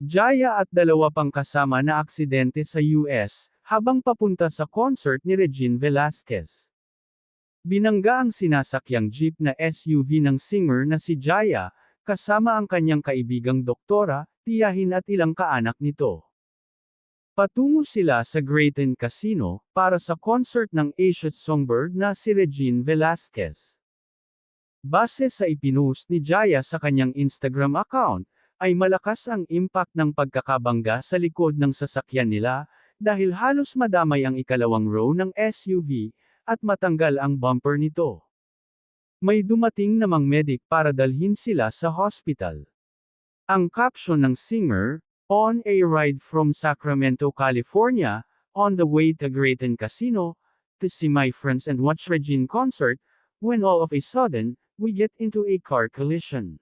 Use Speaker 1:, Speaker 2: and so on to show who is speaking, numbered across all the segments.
Speaker 1: Jaya at dalawa pang kasama na aksidente sa US, habang papunta sa concert ni Regine Velasquez. Binangga ang sinasakyang jeep na SUV ng singer na si Jaya, kasama ang kanyang kaibigang doktora, tiyahin at ilang kaanak nito. Patungo sila sa Graton Casino, para sa concert ng Asia's Songbird na si Regine Velasquez. Base sa ipinost ni Jaya sa kanyang Instagram account, ay malakas ang impact ng pagkakabangga sa likod ng sasakyan nila, dahil halos madamay ang ikalawang row ng SUV, at matanggal ang bumper nito. May dumating namang medic para dalhin sila sa hospital. Ang caption ng singer, "On a ride from Sacramento, California, on the way to Graton Casino, to see my friends and watch Regine concert, when all of a sudden, we get into a car collision.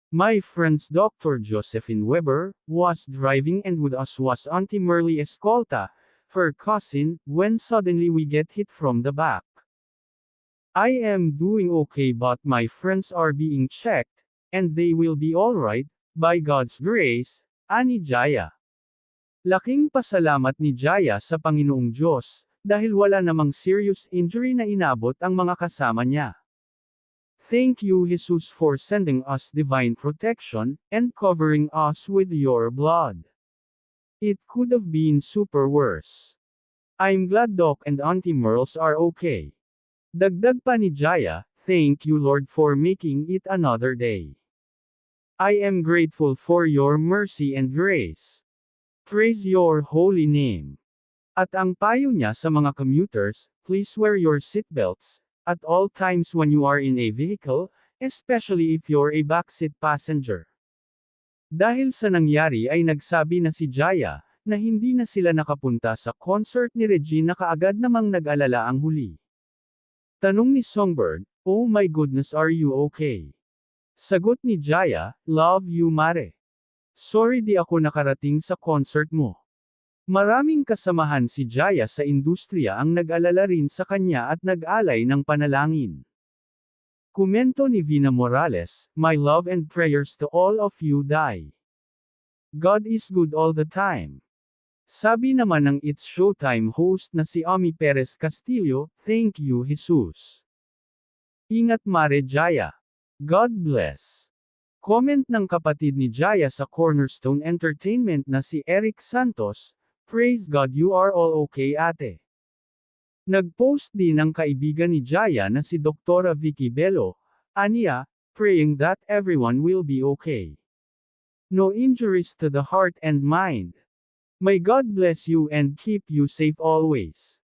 Speaker 1: My friend's Dr. Josephine Weber was driving and with us was Auntie Merly Escolta, her cousin, when suddenly we get hit from the back. I am doing okay but my friends are being checked, and they will be alright, by God's grace," ani Jaya. Laking pasalamat ni Jaya sa Panginoong Diyos, dahil wala namang serious injury na inabot ang mga kasama niya. Thank you Jesus for sending us divine protection, and covering us with your blood. It could have been super worse. I'm glad Doc and Auntie Merles are okay. Dagdag pa ni Jaya, "Thank you Lord for making it another day. I am grateful for your mercy and grace. Praise your holy name." At ang payo niya sa mga commuters, please wear your seatbelts, at all times when you are in a vehicle, especially if you're a backseat passenger. Dahil sa nangyari ay nagsabi na si Jaya, na hindi na sila nakapunta sa concert ni Regine na kaagad namang nag-alala ang huli. Tanong ni Songbird, "Oh my goodness are you okay?" Sagot ni Jaya, "Love you mare. Sorry di ako nakarating sa concert mo." Maraming kasamahan si Jaya sa industriya ang nag-alala rin sa kanya at nag-alay ng panalangin. Komento ni Vina Morales, "My love and prayers to all of you die. God is good all the time." Sabi naman ng It's Showtime host na si Ami Perez Castillo, "Thank you Jesus. Ingat mare Jaya. God bless." Comment ng kapatid ni Jaya sa Cornerstone Entertainment na si Eric Santos, "Praise God you are all okay ate." Nag-post din ang kaibigan ni Jaya na si Dr. Vicky Bello, aniya, "Praying that everyone will be okay. No injuries to the heart and mind. May God bless you and keep you safe always."